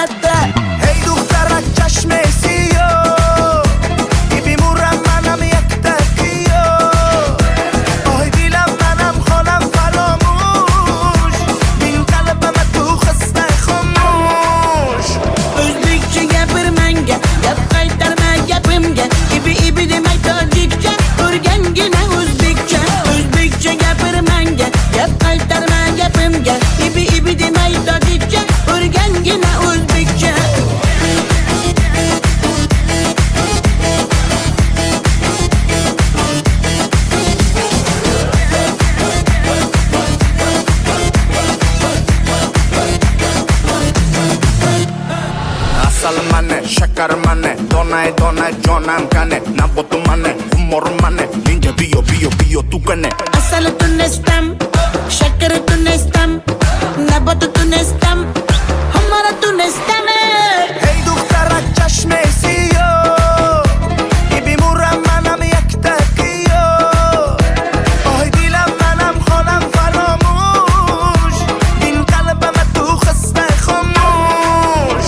latta. Hey دخترک چشمسی بیمورم منم یک تکیو آی دیلم منم خانم فراموش بین قلبم تو خسته خاموش O'zbekcha gapir menga, gap qaytarma gapimga. Ibi demay tojikcha, o'rgangina o'zbekcha. O'zbekcha gapir menga, gap qaytarma gapimga. Ibi demay tojikcha, o'rgangina o'zbekcha. Asal mane, shakar mane, donay donay jonam kane Nabotu mane, humor mane, ninja biyo tu kane Asal tunestam, shakar tunestam, nabat tunestam, hamara tunestam. Hey دخترک چشمسی بیمورم منم یک تکیو آی دیلم منم خانم فراموش بین قلبم تو خسته خاموش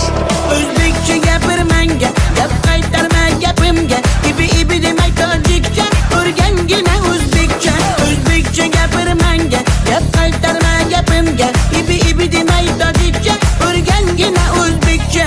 O'zbekcha gapir menga, gap qaytarma gapimga. Ibi demay tojikcha, o'rgangina o'zbekcha. O'zbekcha gapir menga, gap qaytarma gapimga. Ibi demay tojikcha, o'rgangina o'zbekcha.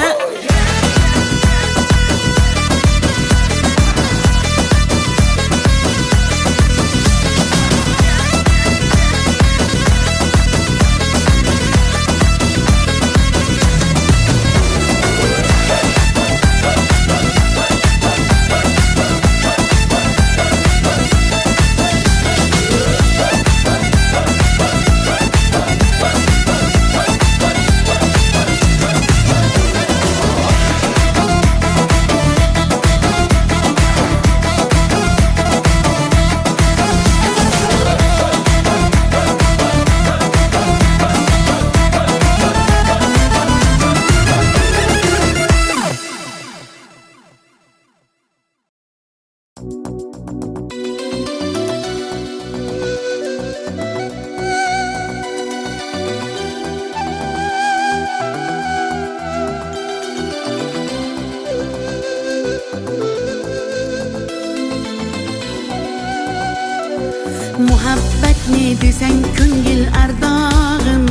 Muhabbat ne desang ko'ngil ardog'im,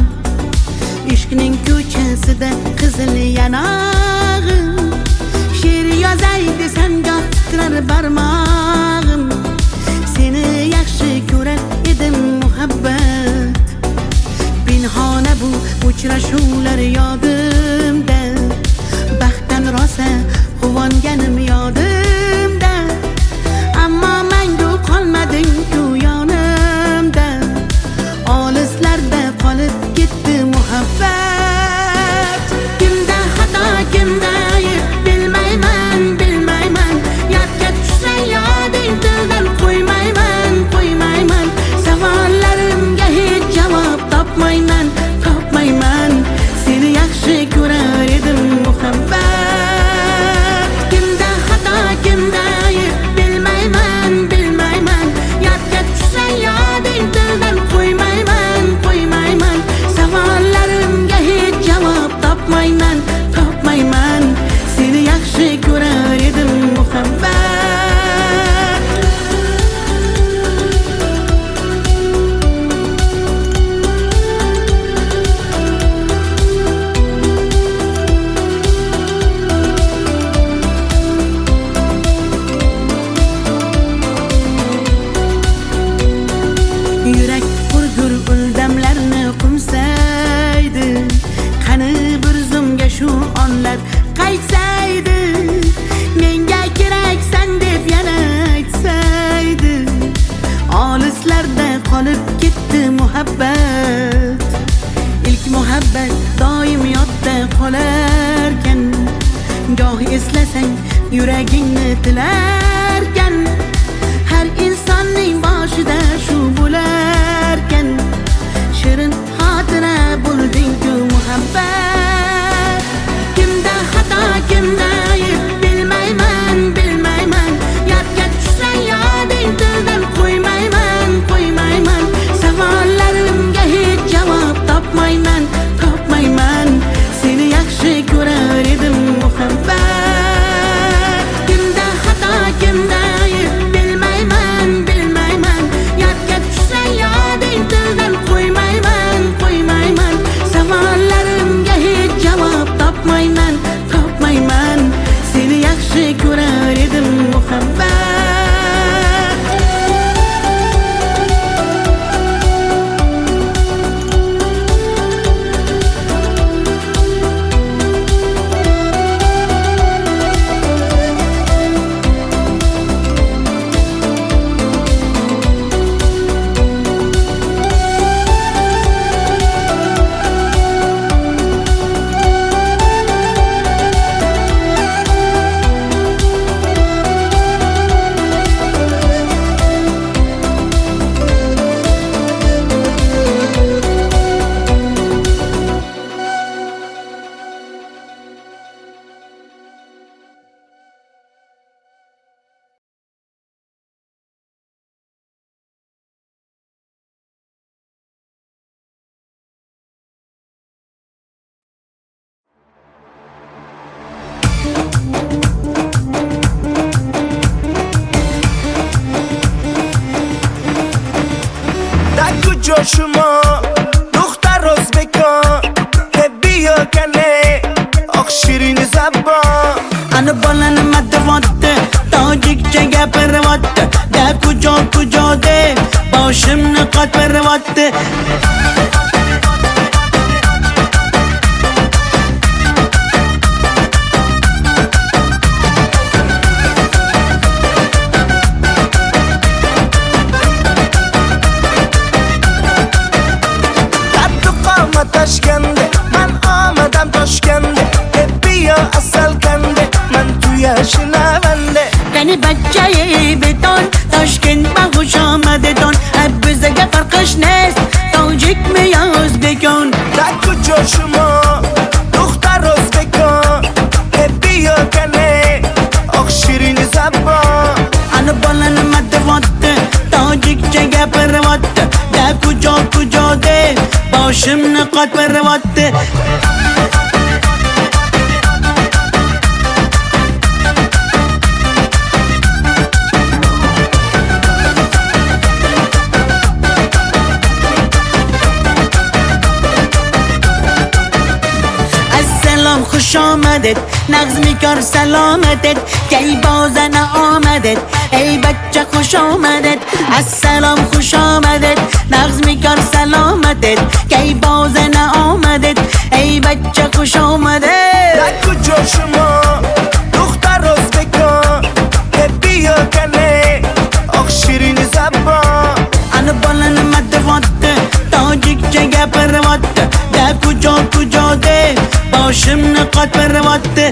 ishqning ko'chasida qizil yanog'im. She'r yozay desam goh titrar barmog'im, seni yaxshi ko'rar edim muhabbat. Pinhona bu uchrashuvlar yodimda, baxtdan rosa quvonganim yodimda. Ammo mangu qolmading-ku yonimda, olislarda qolib ketdi muhabbat. Kimda xato, kimda ayb bilmayman, yodga tushsa yoding tildan qo'ymayman. Savollarimga hech javob topmayman. Seni yaxshi ko'rar edim muhabbat. Kimda xato, kimda ayb bilmayman, yodga tushsa yoding tildan qo'ymayman. Savollarimga hech javob topmayman. Seni yaxshi ko'rar edim muhabbat. Yurak hurgur uldamlarni qumsaydi, qani bir zumga shu onlar qaytsaydi. Menga keraksan deb yana aytsaydi, olislarda qolib ketdi muhabbat. İlk muhabbat doim yodda qolarkan, goh eslasang yuragingni tilarkan. Har insonning boshida shu bo'larkan, shirin xotira bo'lding-ku muhabbat. Kimda xato, kimda ayb bilmayman, yodga tushsa yoding tildan qo'ymayman. Savollarimga hech javob topmayman. Seni yaxshi ko'rar muhabbat. Kimda xato kimda ayb bilmayman bilmayman. Yodga tushsa yoding tildan qo'ymayman qo'ymayman. Savollarimga hech javob topmayman topmayman. Seni yaxshi ko'rar edim muhabbat. شما دختر ازبکان بیا کنه آخ شیرین زبان Ana balani matvatte tojikcha gapirvatte da kujo de boshimni qotvirvatte. Toshkende man omadam Toshkende bia asal kande man tu yashnavande Qani bachchayi beton Toshkent ma xush omadedon bizga farqish nest tojikmi yo o'zbekon. da kujo shuma dukhtar o'zbekon bia kane oq shirin zabon Ana balani matvatte tojikcha gapirvatte da kujo de boshimni qotvirvatte. Assalom xush omadet nag'zmi kor salomatet kay bozana omadet ey bachcha xush omadet. Assalom xush omadet nag'zmi kor salomatet kay bozana omadet ey bachcha xush omadet. da kujo shuma dukhtar o'zbekon bia kane oq shirin zabon Ana balani matvatte tojikcha gapirvatte da kujo de boshimni qotvirvatte.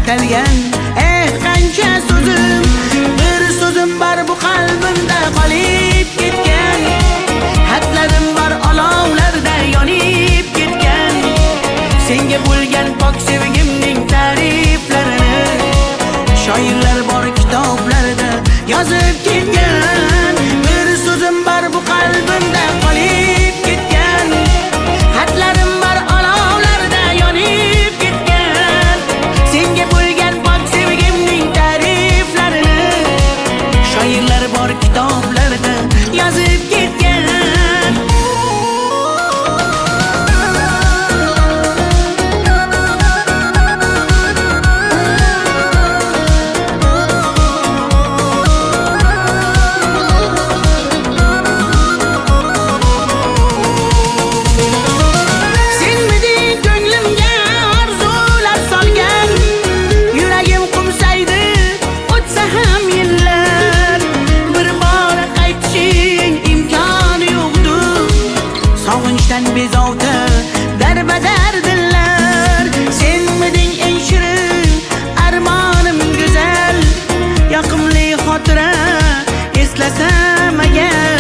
atalgan qancha so'zim, bir so'zim bor bu qalbimda qolib ketgan. Xatlarim bor olovlarda yonib ketgan. Senga bo'lgan pok sevgimning ta'riflarini shoirlar bor kitoblarda yozib ketgan. Bir so'zim bor bu qalbimda qolib ketgan. Xatlarim bor olovlarda yonib ketgan. Senga bo'lgan pok sevgimning ta'riflarini shoirlar bor kitoblarda yozib ketgan. Bezovta darbadar dillar, senmiding eng shirin armonim go'zal. Yoqimli xotira eslasam agar,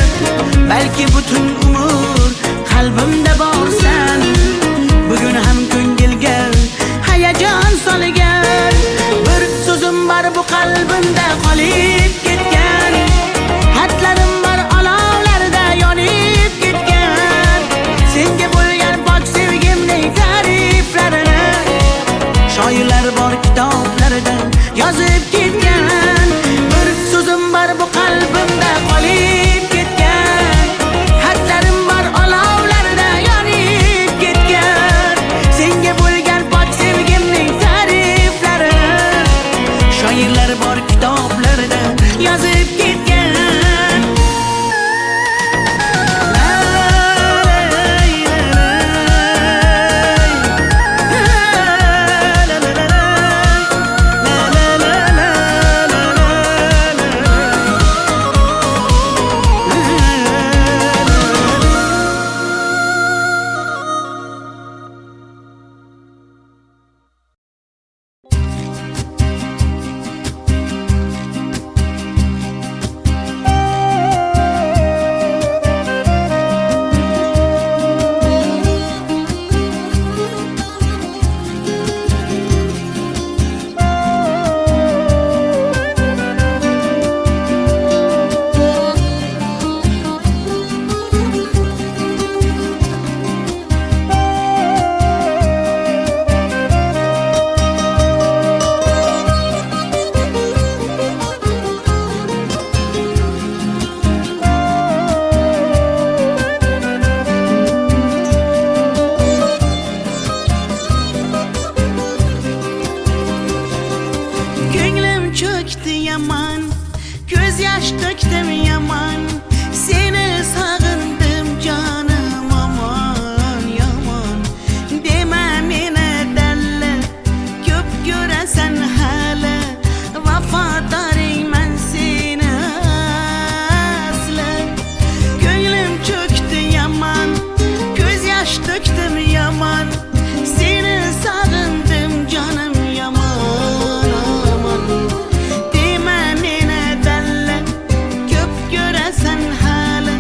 balki butun umr qalbimda borsan. Bugun ham ko'ngilga hayajon solgan. Bir so'zim bor bu qalbimda qolib ketgan. Xatlarim bor olovlarda yonib ketgan. Senga bo'lgan pok sevgimning ta'riflarini shoirlar bor kitoblarda yozib ketgan. Bir so'zim bor bu qalbimda qolib ketgan. Xatlarim bor olovlarda yonib ketgan. Senga bo'lgan pok sevgimning ta'riflarini shoirlar bor kitoblarda yozib ketgan. Yaman, göz yaş döktüm yaman. Seni sağındım canım aman yaman. Deme mene delle, köp göresen hala. Vafadarım ben seni asla. Gönlüm çöktü yaman, göz yaş döktüm yaman. Seni sağındım canım yaman aman. Sen hala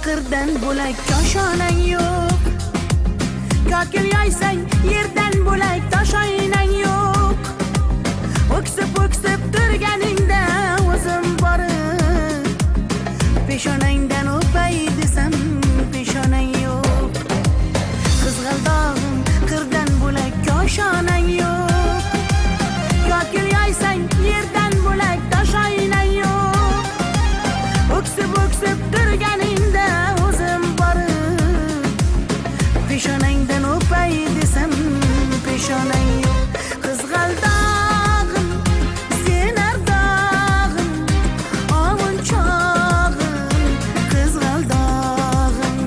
qirdan bo'lak koshonang yo'q. Kokil yoysang yerdan bo'lak toshoynang yo'q. O'ksib turganingda o'zim borib peshonangdan o'pay desam peshonang yo'q. Qizg'aldog'im qirdan bo'lak koshonang yo'q. Kokil yoysang yerdan bo'lak toshoynang yo'q. O'ksib turganingda o'zim borib peshonangdan o'pay desam peshonang yo'q. Qizg'aldog'im sen ardog'im ovun chog'im. Qizg'aldog'im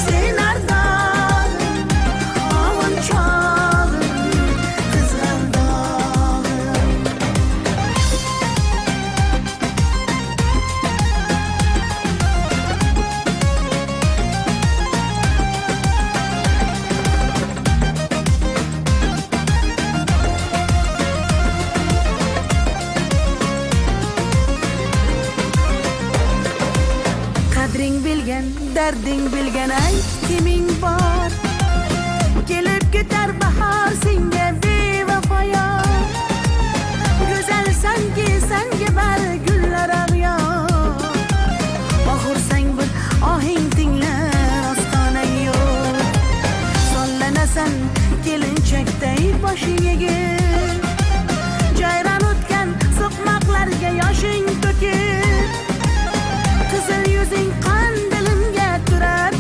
sen ardog'im ovun chog'im. Qizg'aldog'im qadring bilgan, darding bilgan ayt kiming bor. Kelib ketar bahor senga bevafoyor. Go'zalsanki senga bari gullar ag'yor. Oxursang bir ohing tinglar ostonang yo'q. Sollanasan kelinchakday boshing egib. Jayron o'tgan so'qmoqlarga yoshing to'kib. Qizil yuzing qon dilimga turar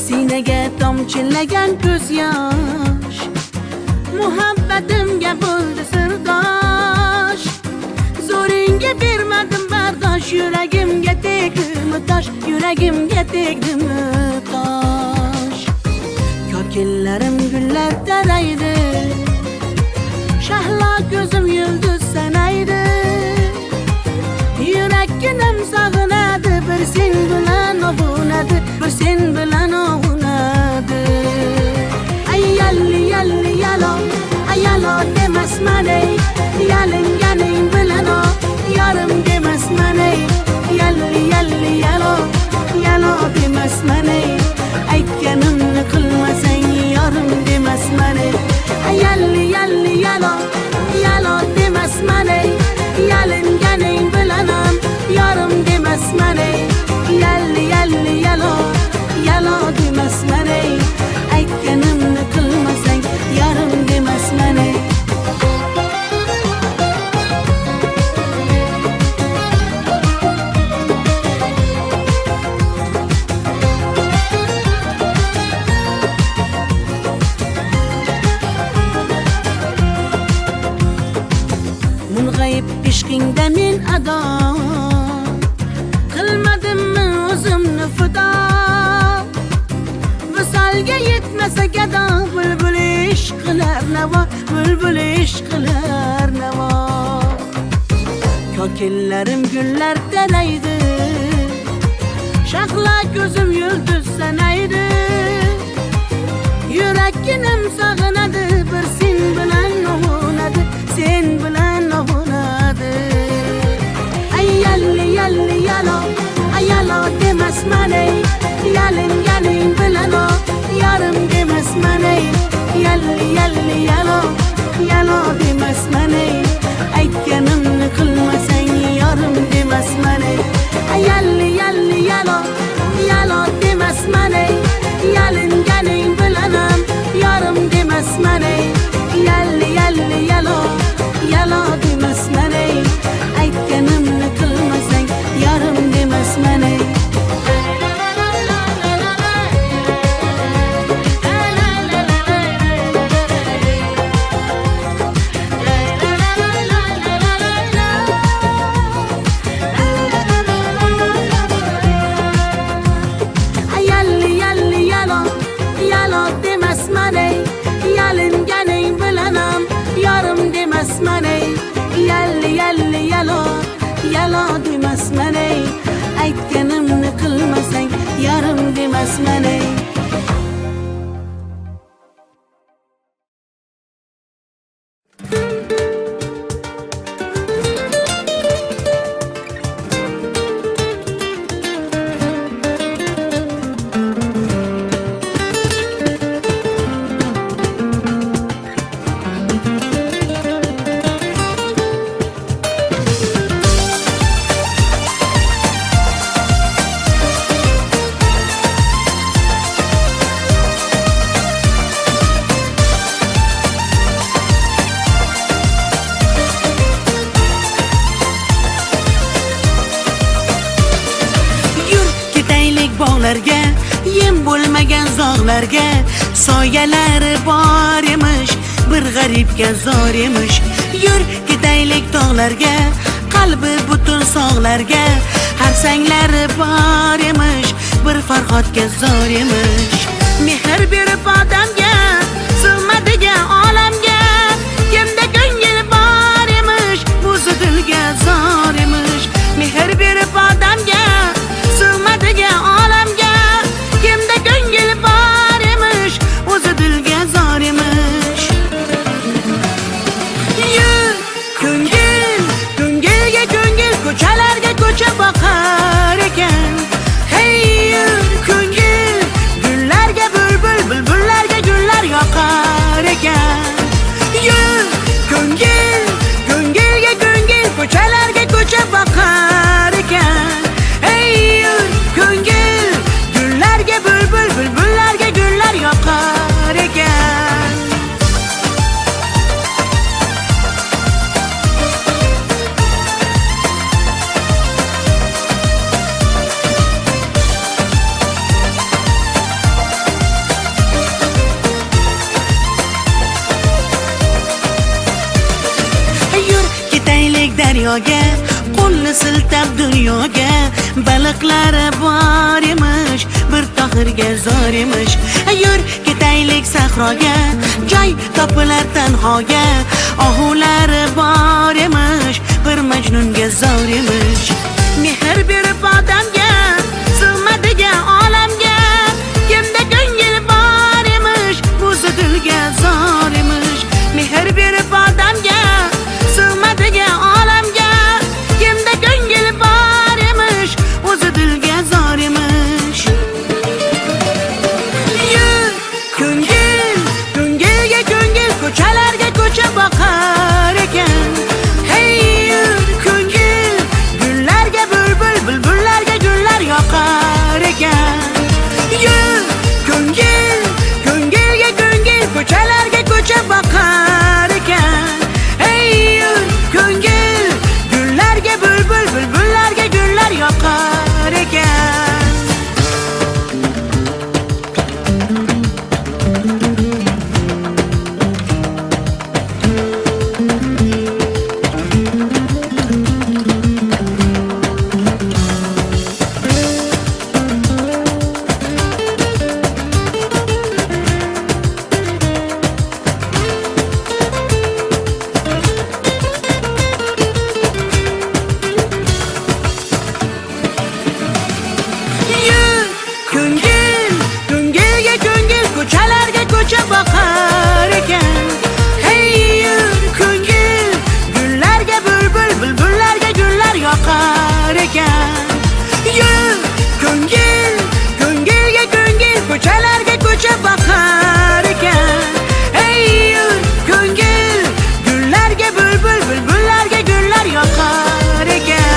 Sinaga tomchilagan ko'z yosh, muhabbatimga bo'ldi sirdosh. Zo'ringga bermadim bardosh, yuragimga tegdimi tosh, yuragimga tegdimi tosh. Kokillarim gullar taraydi, shahlo ko'zim yulduz sanaydi. Yurakkinam sog'inadi, bir sen bilan ovunadi, bir sen bilan ovunadi. Ay yalli yalli yalo, ay yalo demasman ey, yalinganing bilan o, yarim demasman ey. Yalli yalli yalo, yalo demasman ey, aytganimni qilmasang yarim demasman ey. Ay yalli yalli yalo, yalo demasman ey, yalinganing bilan ham yarim demasman ey. Yalli yalli yalo, yalo demasman ey, aytganimni qilmasang yarim demasman ey. Mung'ayib ishqingda men ado, qilmadimmi o'zimni fido. Visolga yetmasa gado, bulbul ishq qilar navo, bulbul ishq qilar navo. Kokillarim gullar taraydi, shahlo ko'zim yulduz sanaydi. Yurakkinam sog'inadi, bir sen bilan ovunadi, sen bilan ovunadi. Ay yalli yalli yalo, ay yalo demasman ey, yalinganing bilan o, yarim demasman ey. Yalli yalli yalo, yalo demasman ey, aytganimni qilmasang yarim demasman ey. Ay yalli yalli yalo, yalo demasman ey, yalinganing bilan ham yarim demasman ey. Yalli yalli yalo, yalo demasman ey, aytganimni qilmasang yarim demasman ey. Yalli yalli yalo, yalo demasman ey, yalinganing bilan ham yarim demasman ey. Yalli yalli yalo, yalo demasman ey, aytganimni qilmasang yarim demasman ey. Bog'larga, yem bo'lmagan zog'larga, soyalari bor emish, bir g'aribga zor emish. Yur ketaylik tog'larga, qalbi butun sog'larga, harsanglari bor emish, bir farhodga zor emish. Mehr berib odamga, sig'madigan olamga, kimda ko'ngil bor emish, o'zi dilga zor emish. Mehr berib odamga, sig'madigan olamga, kimda ko'ngil bor emish, o'zi dilga zor emish. Yur ko'ngil, ko'ngilga ko'ngil, ko'chalarga ko'cha boqar ekan. Hey yur daryoga, qo'lni siltab dunyoga. Baliqlari bor emish, bir tohirga zor emish. Yur ketaylik sahroga, joy topilar tanhoga. Ohulari bor emish, bir majnunga zor emish. Mehr berib odamga, sig'madigan olamga. Kimda ko'ngil bor emish, o'zi dilga zor emish. Mehr berib odamga, sig'madigan olamga. Kimda ko'ngil bor emish, o'zi dilga zor emish. Yur ko'ngil, ko'ngilga ko'ngil, ko'chalarga ko'cha boqar ekan. Hey yur ko'ngil, gullarga bulbul, bulbullarga gullar yoqar ekan. Yur ko'ngil, ko'ngilga ko'ngil, ko'chalarga ko'cha boqar ekan. Hey yur ko'ngil, gullarga bulbul, bulbullarga gullar yoqar ekan. Yur ko'ngil, ko'ngilga ko'ngil, ko'chalarga ko'cha boqar ekan. Hey yur ko'ngil, gullarga bulbul, bulbullarga gullar yoqar ekan. Yur ko'ngil, ko'ngilga ko'ngil, ko'chalarga ko'cha boqar ekan. Hey yur ko'ngil, gullarga bulbul, bulbullarga gullar yoqar ekan.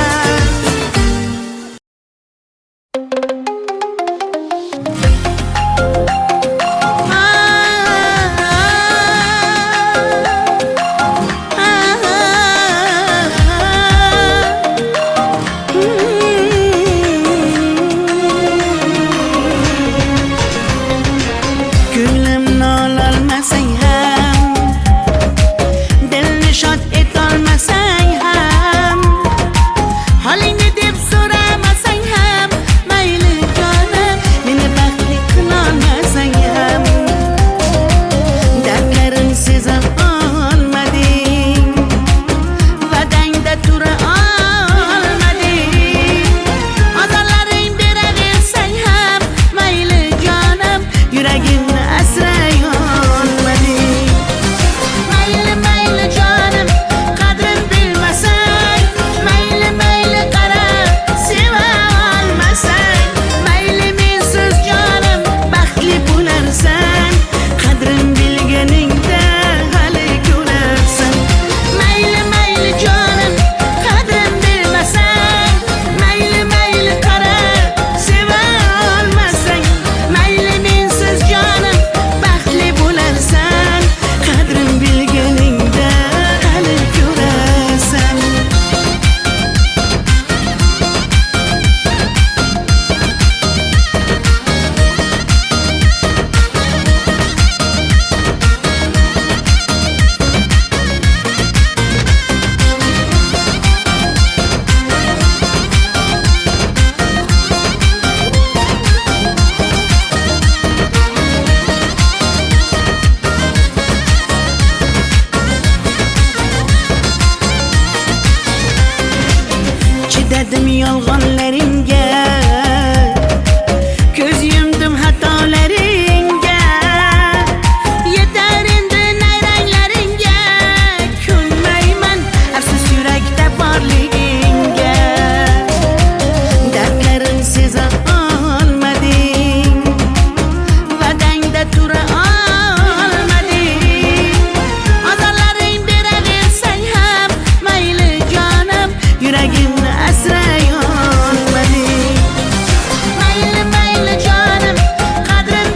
Ko'nglimni ololmasang ham, dilni shod etolmasang ham, holingni deb so'ramasang ham, mayli jonim, meni baxtli qilolmasang ham, dardlarim seza olmading, va'dangda tura olmading, ozorlaring beraversang ham, mayli jonim, yuragimni asray olmading. Mayli mayli jonim, qadrin bilmasang, mayli mayli qarab seva olmasang, mayli mensiz jonim baxtli bo'larsan, qadrin bilganingda hali ko'rarsan. Mayli mayli jonim, qadrin bilmasang, mayli mayli qarab seva olmasang, mayli mensiz jonim baxtli bo'larsan, qadrin bilganingda hali ko'rarsan. Chidadim yolg'onlaringga, ko'z yumdim xatolaringga. Yetar endi nayranglaringga, ko'nmayman afsus yurakda borligingga. Dardlarim seza olmading, va'dangda tura olmading, ozorlaring beraversang ham, mayli jonim, yuragimni asray olmading. Mayli mayli jonim, qadrin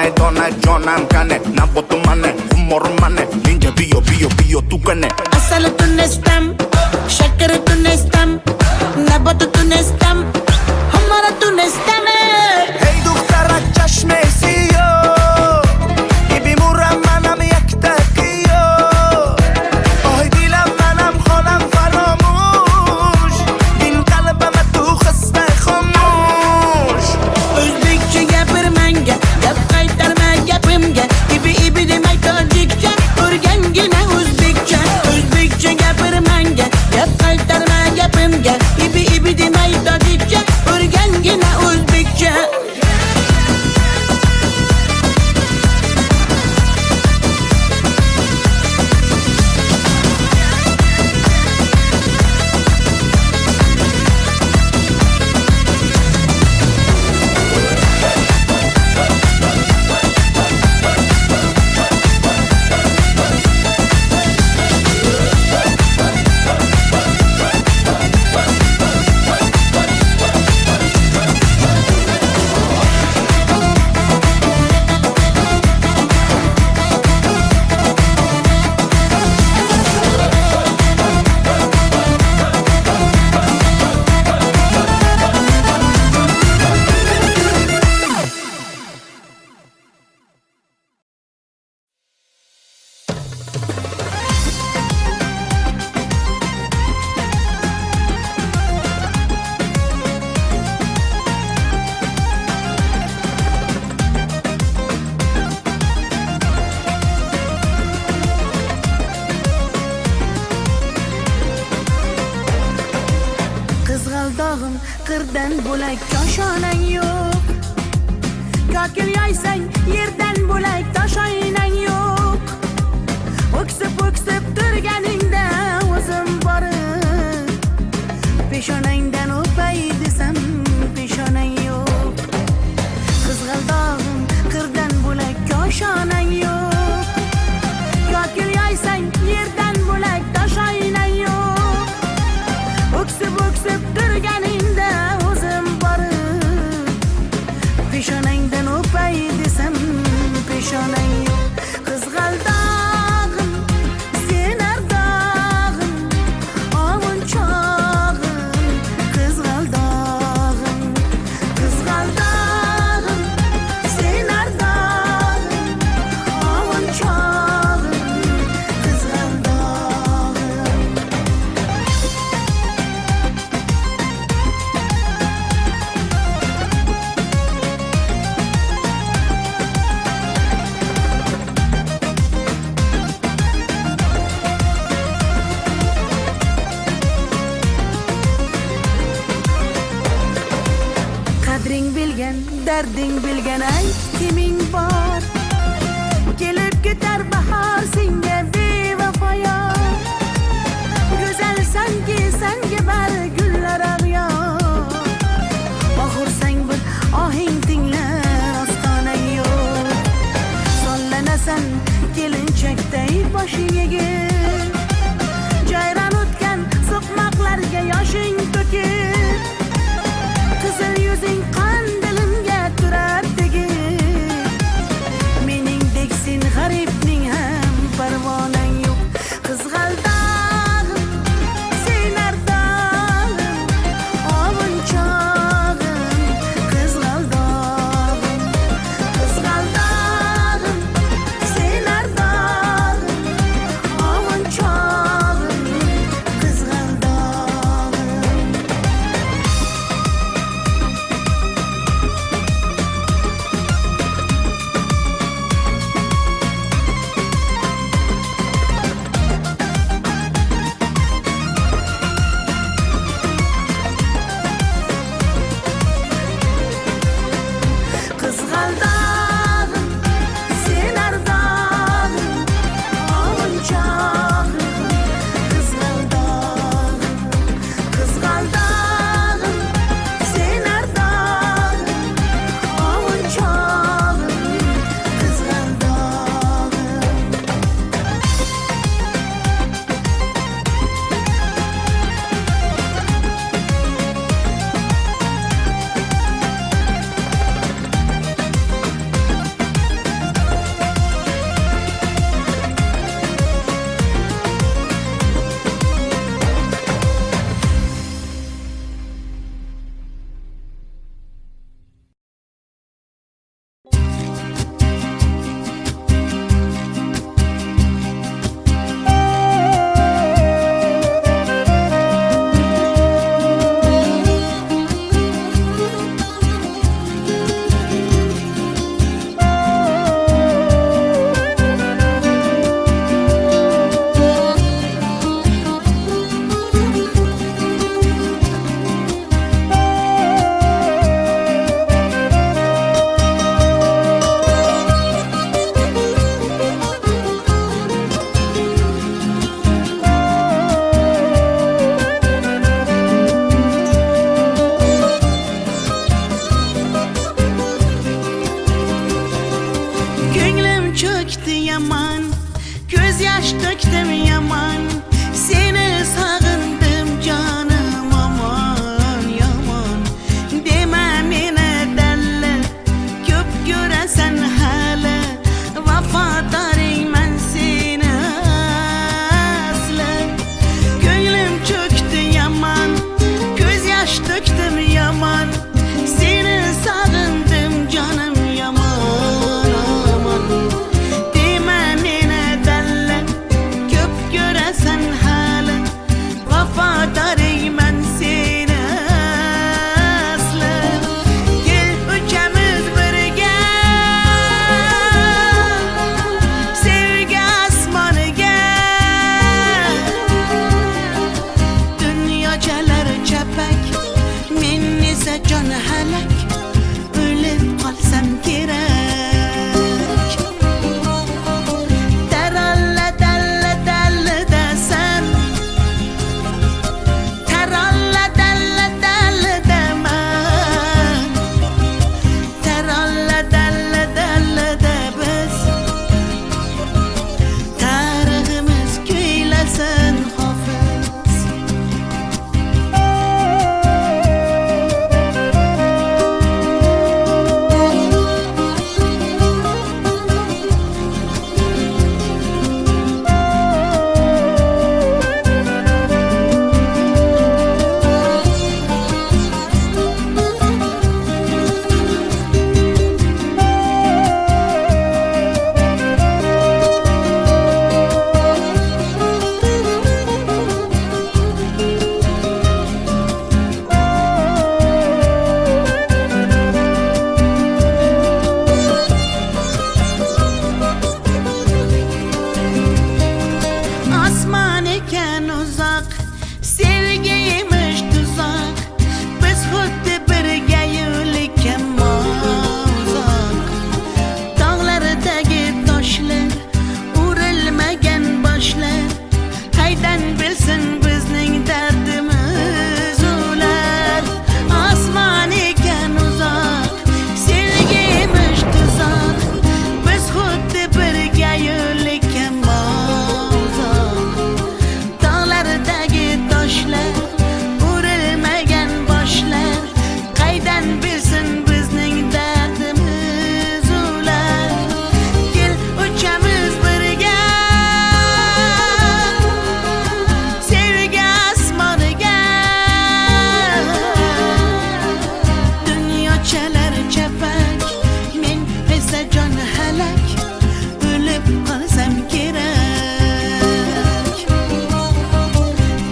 Donay donay jonam kane Nabotu mane humor mane Ninja biyo tu kane Asalı tunestem, şekeri tunestem, nabotu tunestem, hamara tunestem. Hey دخترک چشم سیاه ببینم منم یک تکیه آهای دیلم منم خانم فراموش این قلبم تو خسته خاموش Özbekçe gapirmanga, gap qaytarma gapimga. İbi demay tojikcha, o'rgangina o'zbekcha. O'zbekcha gapirmanga, gap qaytarma gapimga. İbi demay tojikcha, o'rgangina o'zbekcha. Qizg'aldog'im qirdan bo'lak koshonan yo'q. Kokil yoysang yerdan bo'lak toshoynang yo'q. O'ksib turganingda o'zim borib peshonangdan o'pay desam peshonang yo'q. Qizg'aldog'im qirdan bo'lak koshonan yo'q. Kokil yoysang yerdan bo'lak toshoynang yo'q. O'ksib turganingda o'zim borib peshonangdan o'pay desam peshonang yo'q. Qizg'aldog'im sen ardog'im ovun chog'im. Qizg'aldog'im sen ardog'im ovun chog'im. Qizg'aldog'im qadring bilgan, darding bilgan ayt kiming bor. Kelib ketar bahor senga bevafoyo. Go'zalsanki senga bari gullar ag'yor. Oxursang bir ohing tinglar ostonang yo'q. Sollanasan kelinchakday boshing egib. Jayron o'tgan so'qmoqlarga yoshing to'kib. Qizil yuzing qon dilimga turar tegib. Meningdek sen g'aribning ham parvonang yo'q. Qizg'aldog'im sen ardog'im ovun chog'im. Qizg'aldog'im sen ardog'im çöktü yaman, gözyaş döktüm yaman. Seni sağındım canım aman yaman. Demem yine derler, köp göresen hala. Vafadarım ben seni asla. Gönlüm çöktü yaman, gözyaş döktüm yaman. Seni sağındım canım yaman aman. Demem yine derler, köp göresen hala. Vafadarım ben seni asla. Gel üçümüz birge, sevgi asmanı gel. Dünyacalar çepek, men ise can helak. Ölüp kalsam gerek. Teralla dalla dalla desen, teralla dalla dalla demem. Teralla dalla dalla de biz. Tarihimiz köylesin hafız. Asman iken uzak, sevgiymiş tuzak. Biz xuddi birga yo'liken uzak. Dağlardagi toshlar, urilmagan boshlar. Qaydan bilsin bizning dardimiz ular. Asman iken uzak, sevgiymiş tuzak. Biz xuddi birga yo'liken uzak. Dağlardagi toshlar, urilmagan boshlar. Qaydan bilsin bizning dardimiz ular. Gel uchamiz birga, sevgi asmoniga. Dunyochalar chapak, men esa jon halak. O'lib qolsam kerak.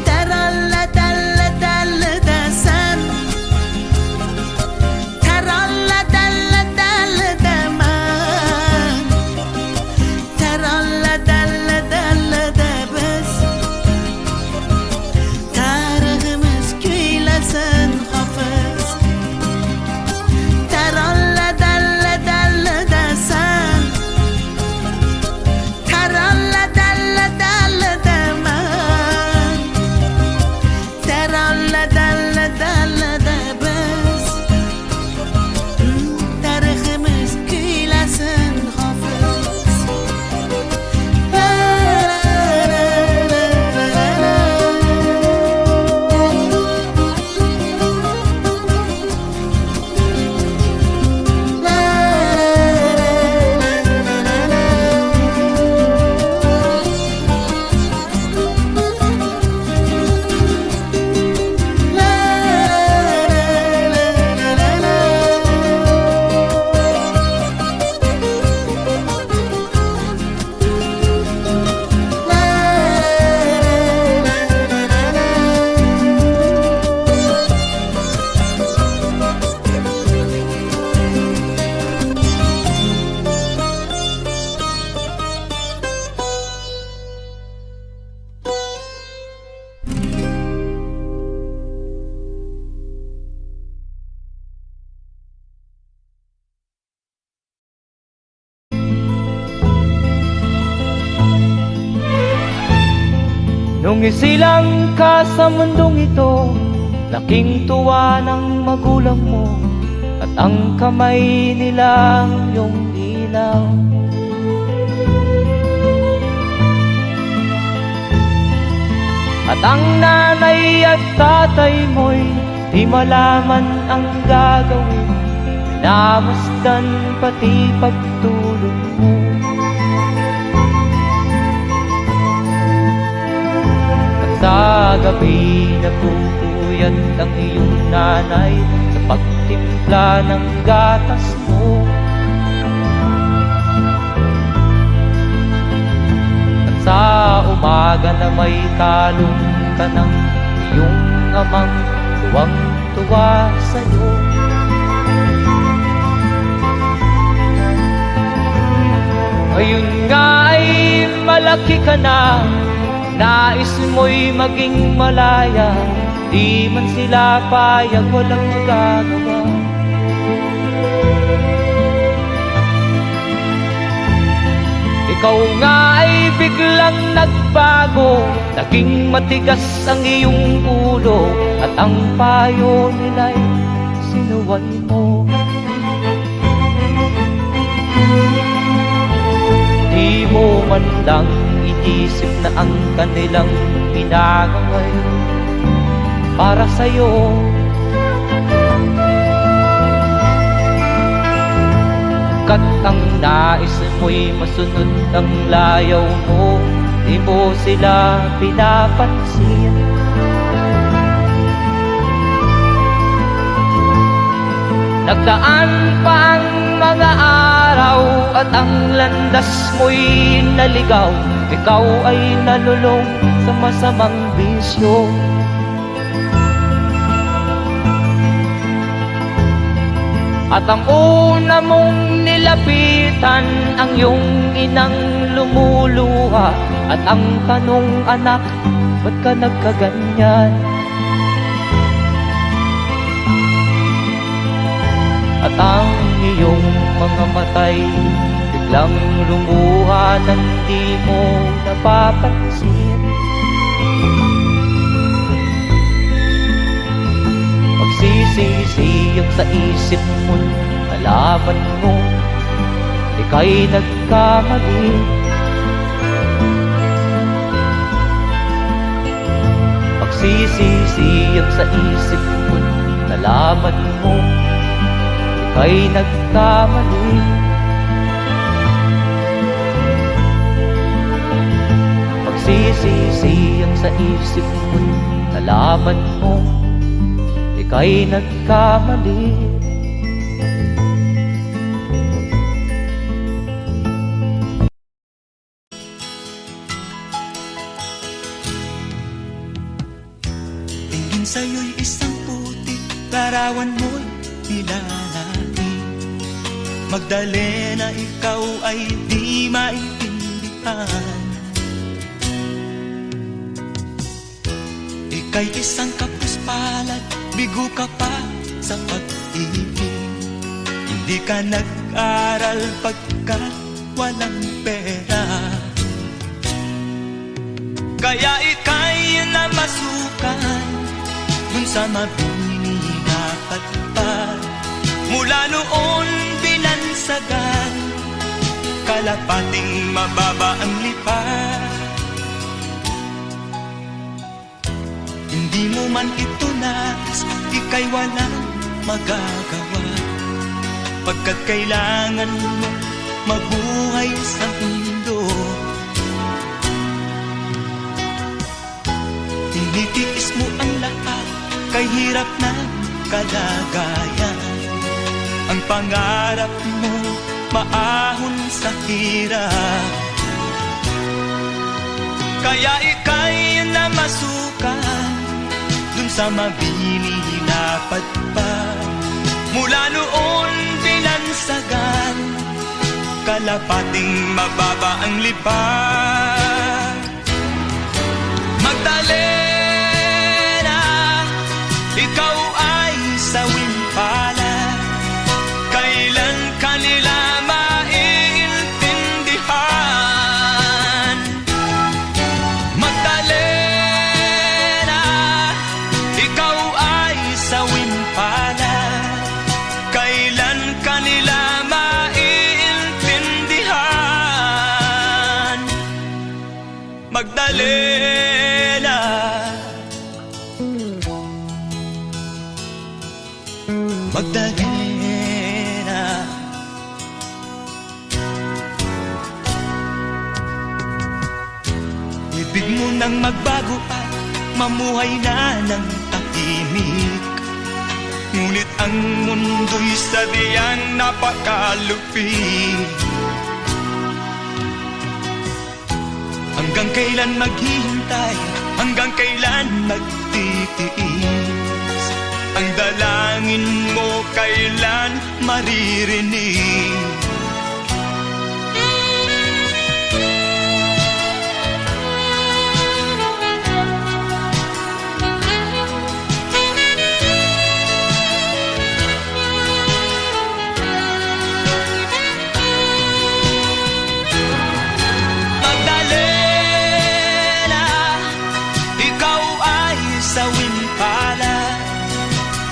Teralla dalla dalla desen, teralla dalla dalla demem. Teralla dalla dalla de biz. Tariximiz kuylasin hafız. Teralla dalla dalla desen, teralla dalla dalla demem. Teralla dalla dalla de biz. Tariximiz kuylasin hafız. La la la la la la. La la la Nung isilang ka sa mundong ito, laking tuwa ng magulang mo, at ang kamay nila iyong ilaw. At ang nanay at tatay mo'y di malaman ang gagawin, namasdan pati pagtulog mo. At sa gabi napupuyat ang iyong nanay sa pagtimpla ng gatas mo. At sa umaga na may kalong ka ng iyong amang tuwang-tuwa sa'yo. Ngayon nga ay malaki ka na, nais mo'y maging malaya, di man sila payag, walang magagawa. Ikaw nga ay biglang nagbago, naging matigas ang iyong ulo, at ang payo nila'y sinuway mo. Di mo man lang inisip na ang kanilang pinagangay para sa'yo. Kat ang nais mo'y masunod ang layaw mo, di mo sila pinapansin. Nagdaan pa ang mga araw at ang landas mo'y naligaw, ikaw ay nalulong sa masamang bisyo. At ang una mong nilapitan ang iyong inang lumuluha, at ang tanong, anak, ba't ka nagkaganyan? At ang iyong mga matay biglang lumuha nang di mo napapansin. Magsisisiyag sa isip mo, nalaman mo ika'y nagkamali. Magsisisiyag sa isip mo, nalaman mo ika'y nagkamali. Magsisisiyag sa isip mo, nalaman mo ika'y nagkamali. Tingin sa'yo'y isang putik, larawan mo'y nilalaki. Magdalena, ikaw ay di maintindihan. Ika'y isang kapuspalad, bigo ka pa sa pag-ibig. Hindi ka nag-aral pagkat walang pera, kaya ika'y namasukan dun sa mabini na patpat. Mula noon binansagan, kalapating mababa ang lipat. Hindi mo man ito nais, ika'y walang magagawa, pagkat kailangan mo mabuhay sa mundo. Tinitiis mo ang lahat, kay hirap na kalagayan. Ang pangarap mo maahon sa hirap, kaya ika'y namasukan dun sa mabini na patpat. Mula noon binansagan, kalapating mababa ang lipat. Magdalena, ikaw ay sawing palad, kailan kanila maiintindihan? Magdalena, ikaw ay sawing palad, kailan kanila maiintindihan? Magdalena, nang magbago at mamuhay na ng tahimik. Ngunit ang mundo'y sadyang napakalupit. Hanggang kailan maghihintay, hanggang kailan magtitiis? Ang dalangin mo kailan maririnig?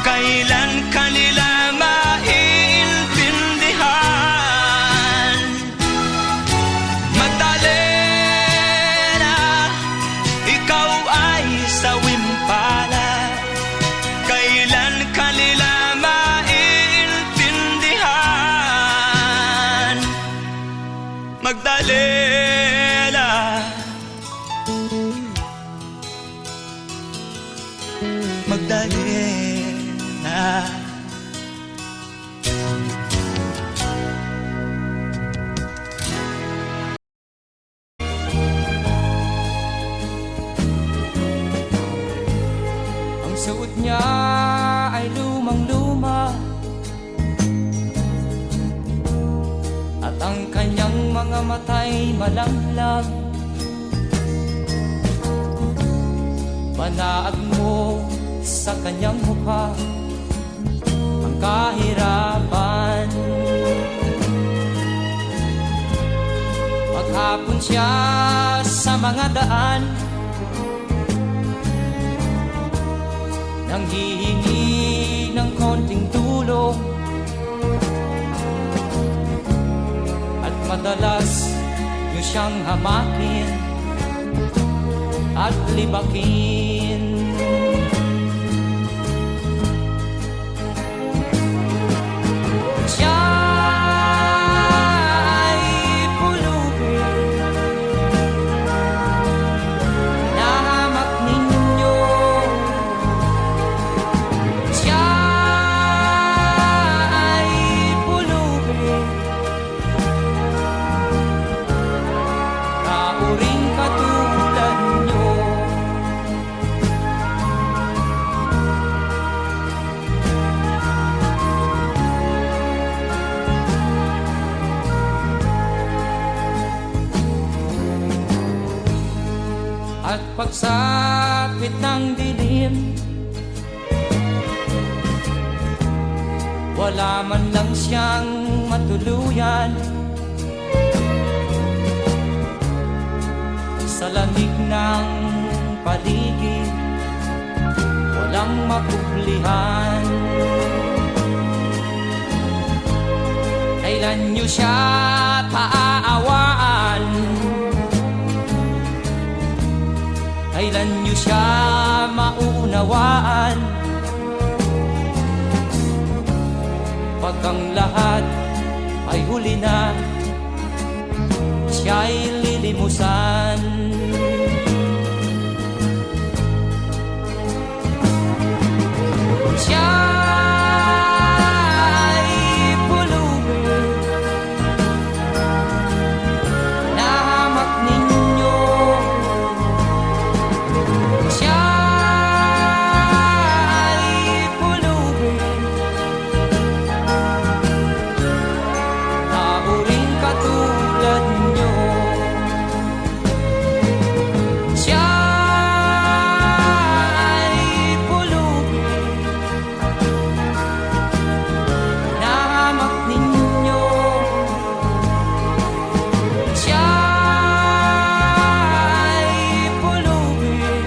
Kailan kanila maintindihan? Magdalena, ikaw ay sawimpala. Kailan kanila maintindihan? Magdalena, Magdalena. Ang suot niya ay lumang-luma, at ang kanyang mga mata'y malamlam. Manaag mo sa kanyang mukha ang kahirapan. Maghapon siya sa mga daan, nanghihingi ng konting tulong, at madalas niyo siyang hamakin at libakin. Siya ay pulubin, nahamak ninyo. Siya ay pulubin, kauring katulad nyo. At pagsapit ng dilim, wala man lang siyang matuluyan. Sa lamig ng paligid, walang mapuplihan. Kailan niyo siya paaawaan? Kailan niyo siya maunawaan? Pag ang lahat ay huli na, siya'y lilimusan. Siya'y pulubin, nahamak ninyo. Siya'y pulubin, nauring katulad nyo. Siya'y pulubin, nahamak ninyo. Siya'y pulubin,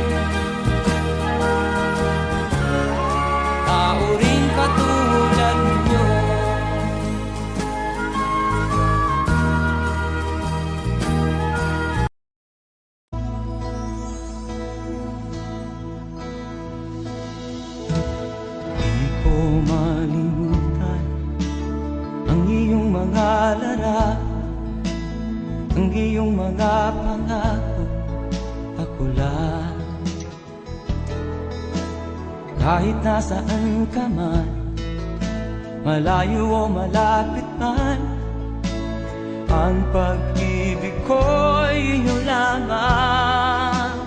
kauring katulad nyo. Di ko malimutan ang iyong mga larawan, ang iyong mga pangako. Ako ulan. Kahit nasaan ka man, malayo o malapit man, ang pag-ibig ko'y iyong lamang.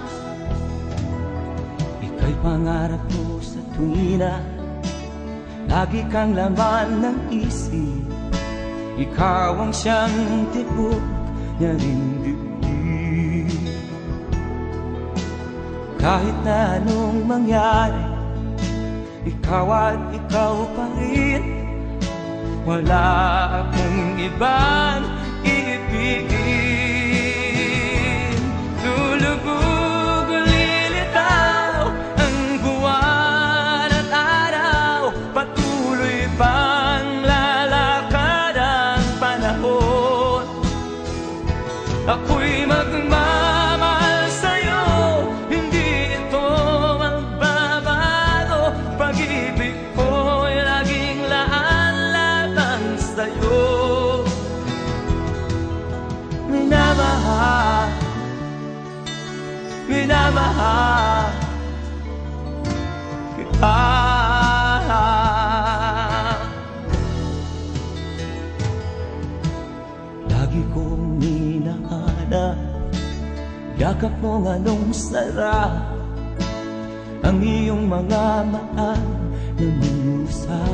Ika'y pangarap ko sa tuwina, lagi kang laman ng isip. Ikaw ang siyang tibok niya ring dibdib. Kahit na anong mangyari, ikaw at ikaw pa rin. Wala akong ibang iibigin. Lulubog o lilitaw ang buwan at araw, patuloy pang lalakad ang panahon. Ako'y magmamahal sa'yo, hindi ito magbabago. Pag-ibig ko'y laging laan lamang sa'yo. Minamahal, minamahal kita. Lagi kong minahana, yakap mong anong sarap, ang iyong mga maan na musa.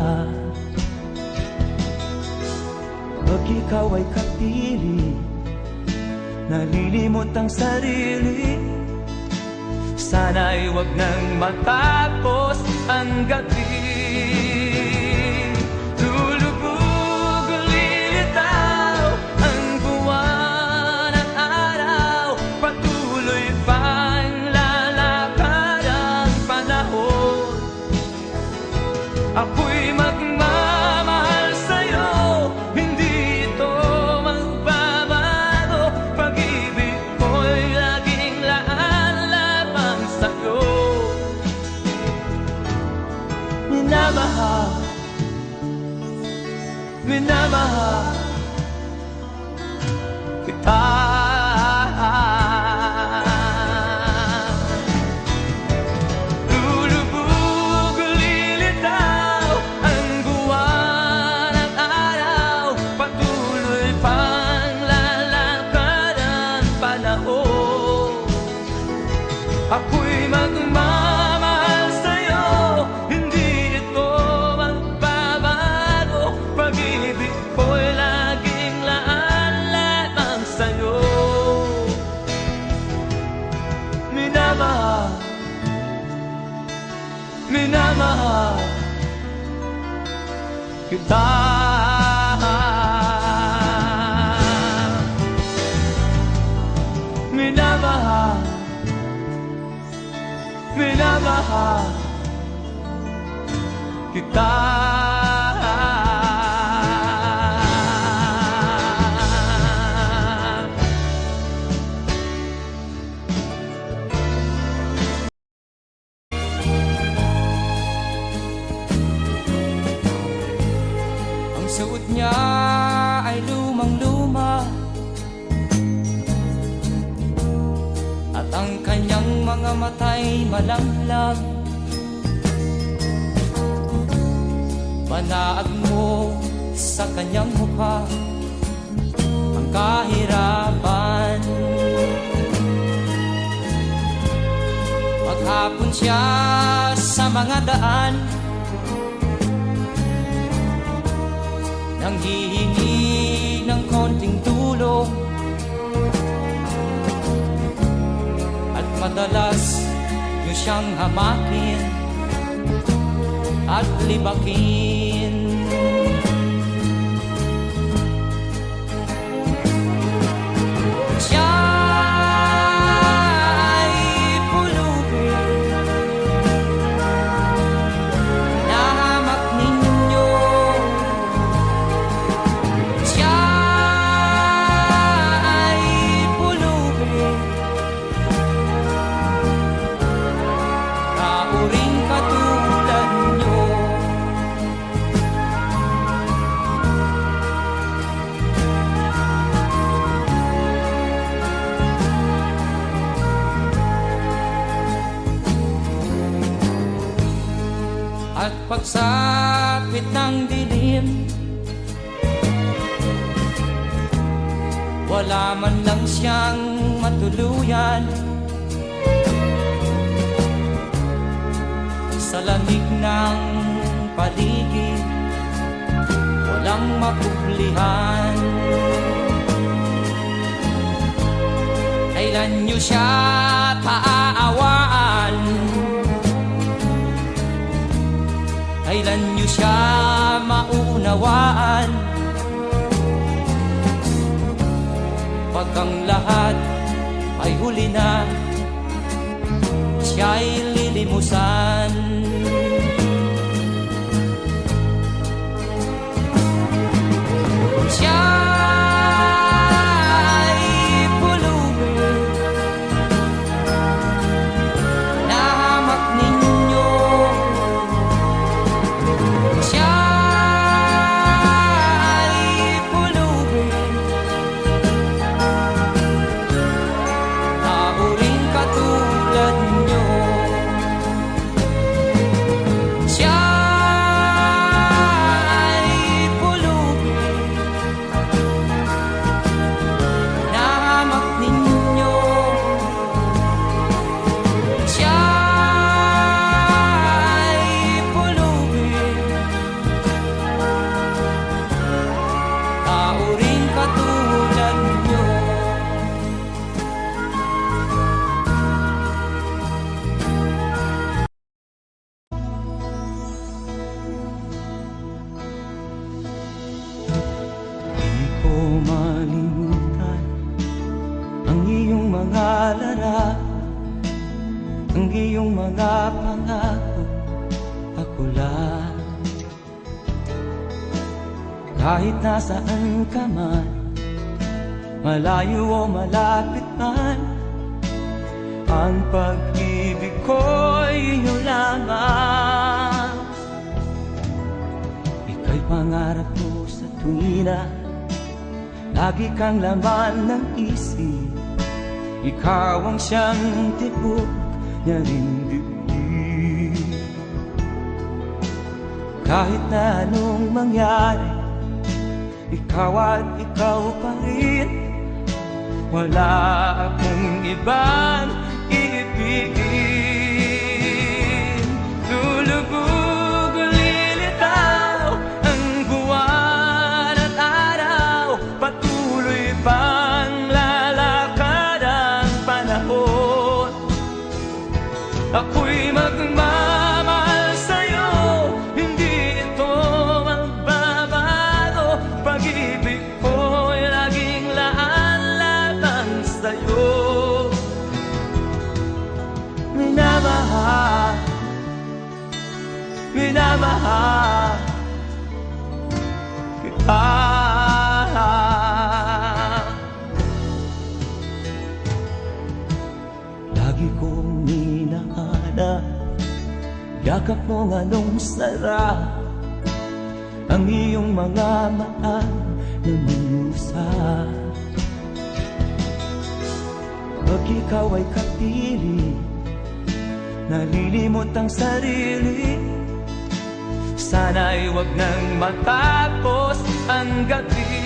Pag ikaw ay kapili, nalilimot ang sarili. Sana'y wag nang matapos ang gabi. Lulubog o lilitaw ang buwan at araw, patuloy pang lalakad ang panahon. Ako'y magmamahal sa'yo, hindi ito magbabago. Pag-ibig ko'y laging laan lamang sa'yo. Minamahal, minamahal kita. Lulubog o lilitaw ang buwan at araw, patuloy pang lalakad ang panahon. Ako'y magmamahal sa'yo, hindi ito magbabago. Pag-ibig ko'y laging laan lamang sa'yo. Minamahal, minamahal kita. Minamahal, minamahal kita. Ang suot niya ay lumang-luma, at ang kanyang mga mata'y malamlam. Manaag mo sa kanyang mukha ang kahirapan. Maghapon siya sa mga daan, nanghihingi ng konting tulong, at madalas niyo siyang hamakin at libakin. Siya ay pulubin, nahamak ninyo. Siya ay pulubin, kauring katulad nyo. pagsapit ng dilim, wala man lang siyang matuluyan. Sa lamig ng paligid, walang makublihan. Kailan niyo siya paaawaan? Kailan niyo siya maunawaan? Pag ang lahat ay huli na, siya'y lilimusan. Siya'y pulubin na hamak ninyo. Siya'y pulubin na uring katulad nyo. Siya'y pulubin na hamak ninyo. Siya'y pulubin na uring katulad nyo. Di ko malimutan ang iyong mga larawan, ang iyong mga pangako, ako lang. Kahit nasaan ka man, malayo o malapit man, ang pag-ibig ko'y iyo lamang. Ika'y pangarap ko sa tuwina, lagi kang laman ng isip. Ikaw ang siyang tibok niya ring dibdib. Kahit na anong mangyari, ikaw at ikaw pa rin. Wala akong ibang iibigin. Lulubog o lilitaw ang buwan at araw, patuloy pang lalakad ang panahon. Ako'y magmamahal sa'yo, hindi ito magbabago. Pag-ibig ko'y laging laan lamang sa'yo. Minamahal, minamahal kita. Lagi kong minahana, yakap mong anong sarap, ang iyong mga mata na minusa. Pag ikaw ay kapili, nalilimot ang sarili. Sana'y wag nang matapos ang gabi.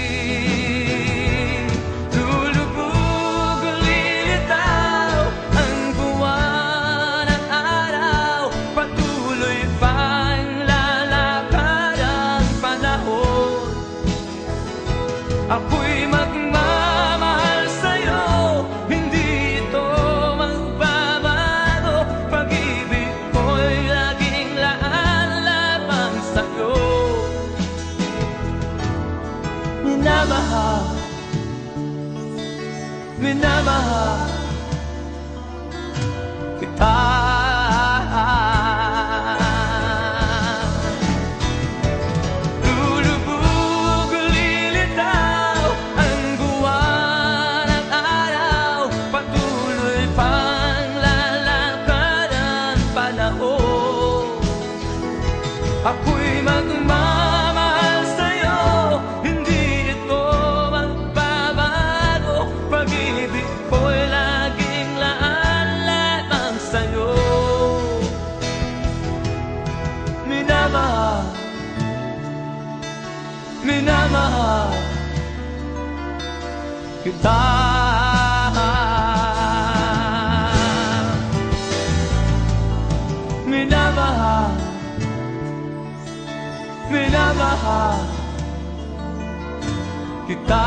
Lulubog o lilitaw ang buwan at araw, patuloy pang lalakad ang panahon. Ako'y magmamahal sa'yo, hindi ito magbabago. Pag-ibig ko'y laging laan lamang sa'yo. Minamahal, minamahal kita. Lulubog o lilitaw ang buwan at araw, patuloy pang lalakad ang panahon. Ako'y magmamahal sa'yo, hindi ito magbabago. Pag-ibig ko'y laging laan lamang sa'yo. Minamahal, kita. Minamahal, minamahal kita.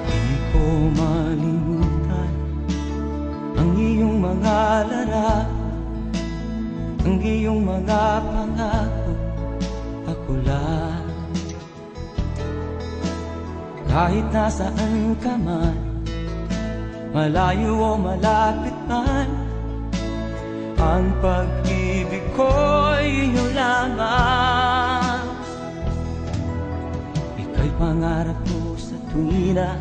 Di ko malimutan ang iyong mga larawan, ang iyong mga pangako, ako lang. Kahit nasaan ka man, malayo o malapit man, ang pag-ibig ko'y iyong lamang. Ika'y pangarap ko sa tuwina,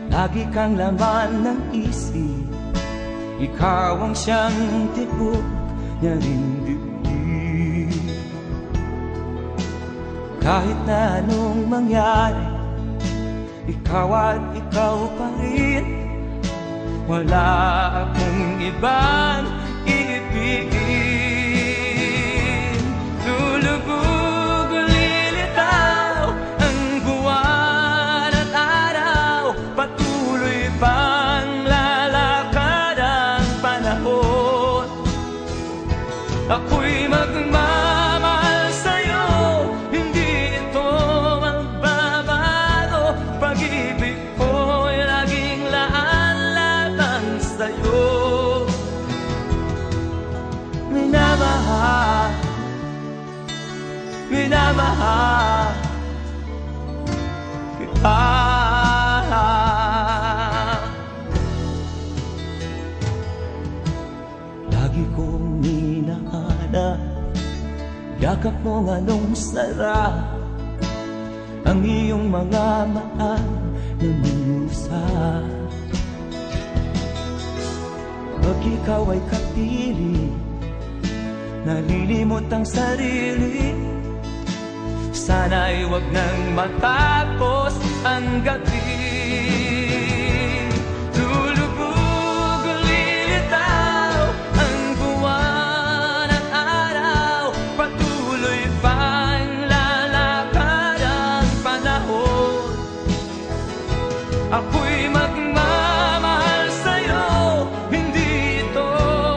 lagi kang laman ng isip. Ikaw ang siyang tibok niya rin dibdib. Kahit na anong mangyari, ikaw at ikaw pa rin. Wala akong ibang iibigin. Lulubog o lilitaw ang buwan at araw, patuloy pang lalakad ang panahon. Ako'y magmamahal sa'yo, hindi ito magbabago. Pag-ibig ko'y laging laan-laan sa'yo. Minamahal, minamahal kita. Lagi kong minahal, yakap mo nga nung sarap, ang iyong mga maan na musa. Pag ikaw ay kapili, nalilimot ang sarili. Sana'y wag nang matapos ang gabi. Lulubog o lilitaw ang buwan at araw, patuloy pang lalakad ang panahon. Ako'y magmamahal sa'yo, hindi ito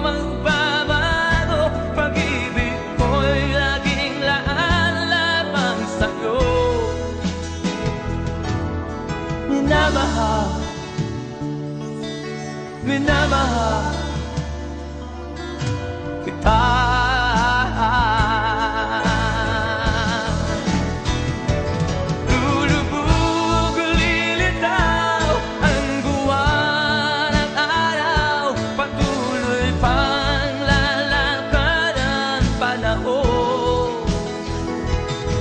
magbabago. Pag-ibig ko'y laging laan-lamang sa'yo. Minamahal, minamahal kita. Lulubog o lilitaw ang buwan at araw, patuloy pang lalakad ang panahon.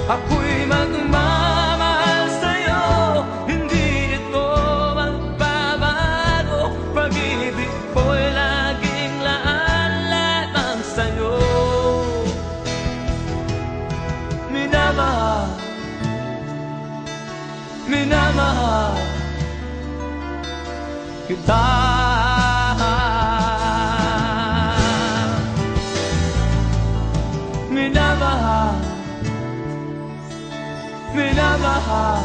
Ako'y magmamahal sa'yo, hindi ito magbabago. Pag-ibig ko'y laging laan-lamang sa'yo. Minamahal, minamahal kita. Minamahal, minamahal